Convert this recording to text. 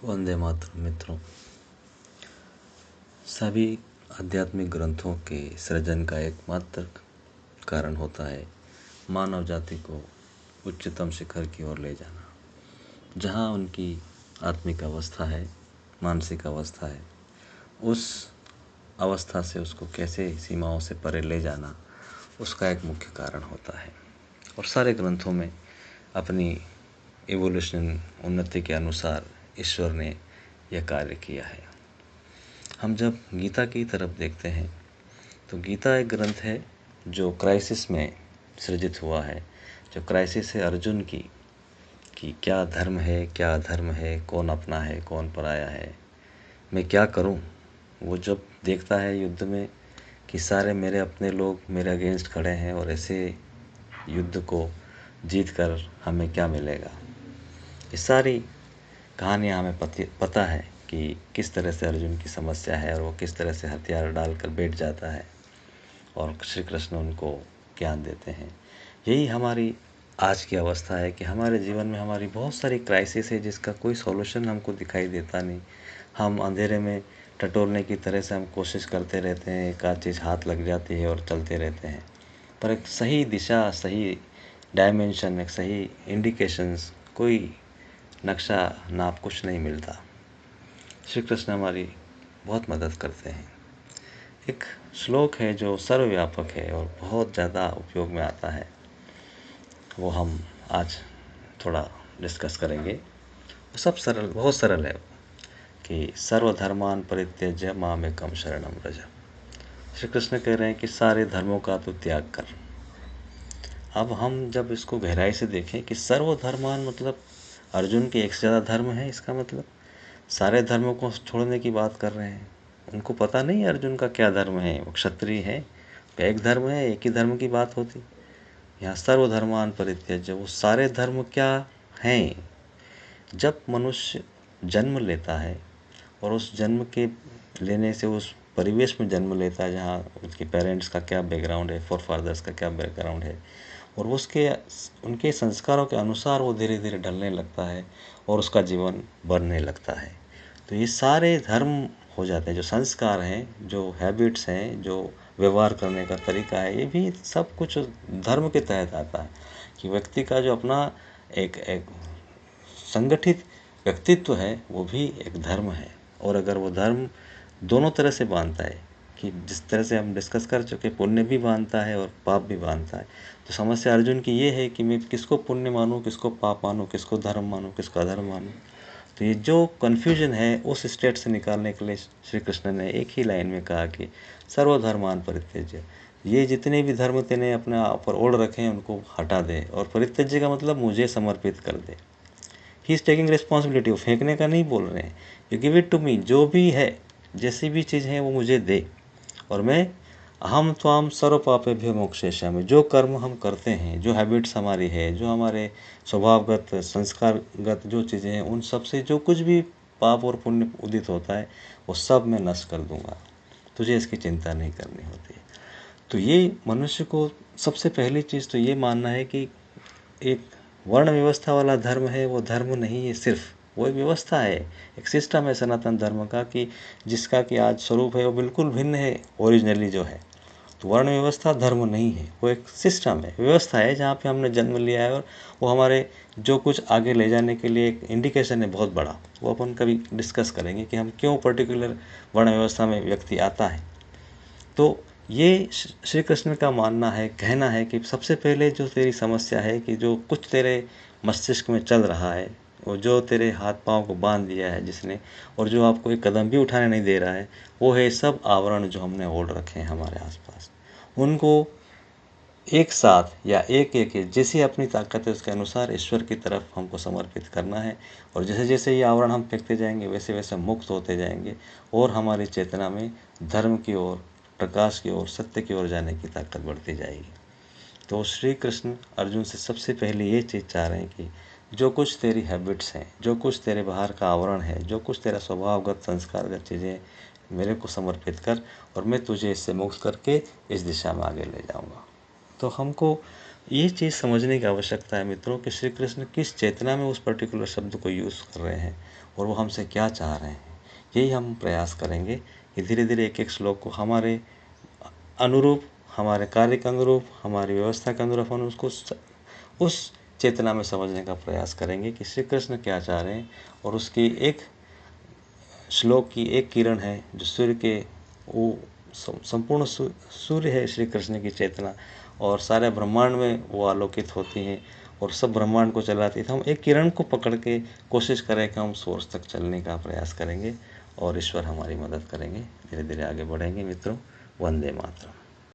वंदे मातरम मित्रों। सभी आध्यात्मिक ग्रंथों के सृजन का एकमात्र कारण होता है मानव जाति को उच्चतम शिखर की ओर ले जाना। जहाँ उनकी आत्मिक अवस्था है, मानसिक अवस्था है, उस अवस्था से उसको कैसे सीमाओं से परे ले जाना, उसका एक मुख्य कारण होता है। और सारे ग्रंथों में अपनी इवोल्यूशन उन्नति के अनुसार ईश्वर ने यह कार्य किया है। हम जब गीता की तरफ देखते हैं तो गीता एक ग्रंथ है जो क्राइसिस में सृजित हुआ है। जो क्राइसिस है अर्जुन की कि क्या धर्म है, क्या अधर्म है, कौन अपना है, कौन पराया है, मैं क्या करूं। वो जब देखता है युद्ध में कि सारे मेरे अपने लोग मेरे अगेंस्ट खड़े हैं और ऐसे युद्ध को जीत कर हमें क्या मिलेगा। ये सारी कहानियाँ हमें पता है कि किस तरह से अर्जुन की समस्या है और वो किस तरह से हथियार डालकर बैठ जाता है और श्री कृष्ण उनको ज्ञान देते हैं। यही हमारी आज की अवस्था है कि हमारे जीवन में हमारी बहुत सारी क्राइसिस है जिसका कोई सॉल्यूशन हमको दिखाई देता नहीं। हम अंधेरे में टटोलने की तरह से हम कोशिश करते रहते हैं, एक आध चीज़ हाथ लग जाती है और चलते रहते हैं, पर एक सही दिशा, सही डायमेंशन, एक सही इंडिकेशंस, कोई नक्शा नाप कुछ नहीं मिलता। श्री कृष्ण हमारी बहुत मदद करते हैं। एक श्लोक है जो सर्वव्यापक है और बहुत ज़्यादा उपयोग में आता है, वो हम आज थोड़ा डिस्कस करेंगे। वो सब सरल, बहुत सरल है कि सर्वधर्मान परित्यज्य मामेकं शरणं व्रज। श्री कृष्ण कह रहे हैं कि सारे धर्मों का तो त्याग कर। अब हम जब इसको गहराई से देखें कि सर्वधर्मान मतलब अर्जुन के एक से ज़्यादा धर्म है, इसका मतलब सारे धर्मों को छोड़ने की बात कर रहे हैं। उनको पता नहीं अर्जुन का क्या धर्म है, वो क्षत्रिय है, एक धर्म है, एक ही धर्म की बात होती। यहाँ सर्वधर्मान परित्यज्य, वो सारे धर्म क्या हैं। जब मनुष्य जन्म लेता है और उस जन्म के लेने से उस परिवेश में जन्म लेता है जहाँ उसके पेरेंट्स का क्या बैकग्राउंड है, फोरफादर्स का क्या बैकग्राउंड है, और उसके उनके संस्कारों के अनुसार वो धीरे धीरे ढलने लगता है और उसका जीवन बढ़ने लगता है। तो ये सारे धर्म हो जाते हैं, जो संस्कार हैं, जो हैबिट्स हैं, जो व्यवहार करने का तरीका है, ये भी सब कुछ धर्म के तहत आता है। कि व्यक्ति का जो अपना एक एक संगठित व्यक्तित्व है वो भी एक धर्म है। और अगर वो धर्म दोनों तरह से बांधता है कि जिस तरह से हम डिस्कस कर चुके, पुण्य भी बांधता है और पाप भी बांधता है। तो समस्या अर्जुन की ये है कि मैं किसको पुण्य मानूं, किसको पाप मानूं, किसको धर्म मानूं, किसको अधर्म मानूं। तो ये जो कन्फ्यूजन है उस स्टेट से निकालने के लिए श्री कृष्ण ने एक ही लाइन में कहा कि सर्वधर्मान परित्यज्य। ये जितने भी धर्म तेने अपने ऊपर ओढ़ रखे हैं उनको हटा दे, और परित्यज्य का मतलब मुझे समर्पित कर दे। He is taking responsibility. वो फेंकने का नहीं बोल रहे हैं, you give it to me. जो भी है, जैसी भी चीज़ है वो मुझे दे, और मैं अहम त्वाम सर्व पापेभ्यो मोक्षयिष्यामि। जो कर्म हम करते हैं, जो हैबिट्स हमारी है, जो हमारे स्वभावगत संस्कारगत जो चीज़ें हैं, उन सब से जो कुछ भी पाप और पुण्य उदित होता है वो सब मैं नष्ट कर दूंगा, तुझे इसकी चिंता नहीं करनी होती। तो ये मनुष्य को सबसे पहली चीज़ तो ये मानना है कि एक वर्ण व्यवस्था वाला धर्म है वो धर्म नहीं है, सिर्फ वो एक व्यवस्था है, एक सिस्टम है सनातन धर्म का, कि जिसका कि आज स्वरूप है वो बिल्कुल भिन्न है ओरिजिनली जो है। तो वर्ण व्यवस्था धर्म नहीं है, वो एक सिस्टम है, व्यवस्था है जहाँ पे हमने जन्म लिया है, और वो हमारे जो कुछ आगे ले जाने के लिए एक इंडिकेशन है बहुत बड़ा। वो अपन कभी डिस्कस करेंगे कि हम क्यों पर्टिकुलर वर्ण व्यवस्था में व्यक्ति आता है। तो ये श्री कृष्ण का मानना है, कहना है कि सबसे पहले जो तेरी समस्या है, कि जो कुछ तेरे मस्तिष्क में चल रहा है, और जो तेरे हाथ पांव को बांध दिया है जिसने, और जो आपको एक कदम भी उठाने नहीं दे रहा है, वो है सब आवरण जो हमने ओढ़ रखे हैं हमारे आसपास। उनको एक साथ या एक एक जैसी अपनी ताकत है उसके अनुसार ईश्वर की तरफ हमको समर्पित करना है। और जैसे जैसे ये आवरण हम फेंकते जाएंगे वैसे वैसे मुक्त होते जाएंगे, और हमारी चेतना में धर्म की ओर, प्रकाश की ओर, सत्य की ओर जाने की ताकत बढ़ती जाएगी। तो श्री कृष्ण अर्जुन से सबसे पहले ये चीज़ चाह रहे हैं कि जो कुछ तेरी हैबिट्स हैं, जो कुछ तेरे बाहर का आवरण है, जो कुछ तेरा स्वभावगत संस्कारगत चीज़ें, मेरे को समर्पित कर, और मैं तुझे इससे मुक्त करके इस दिशा में आगे ले जाऊंगा। तो हमको ये चीज़ समझने की आवश्यकता है मित्रों कि श्री कृष्ण किस चेतना में उस पर्टिकुलर शब्द को यूज़ कर रहे हैं और वो हमसे क्या चाह रहे हैं। यही हम प्रयास करेंगे कि धीरे धीरे एक एक श्लोक को हमारे अनुरूप, हमारे कार्य के अनुरूप, हमारी व्यवस्था के अनुरूप हम उसको उस चेतना में समझने का प्रयास करेंगे कि श्री कृष्ण क्या चाह रहे हैं। और उसकी एक श्लोक की एक किरण है जो सूर्य के, वो संपूर्ण सूर्य है श्री कृष्ण की चेतना, और सारे ब्रह्मांड में वो आलोकित होती हैं और सब ब्रह्मांड को चलाती है। तो हम एक किरण को पकड़ के कोशिश करें कि हम सोर्स तक चलने का प्रयास करेंगे और ईश्वर हमारी मदद करेंगे। धीरे धीरे आगे बढ़ेंगे मित्रों। वंदे मातरम।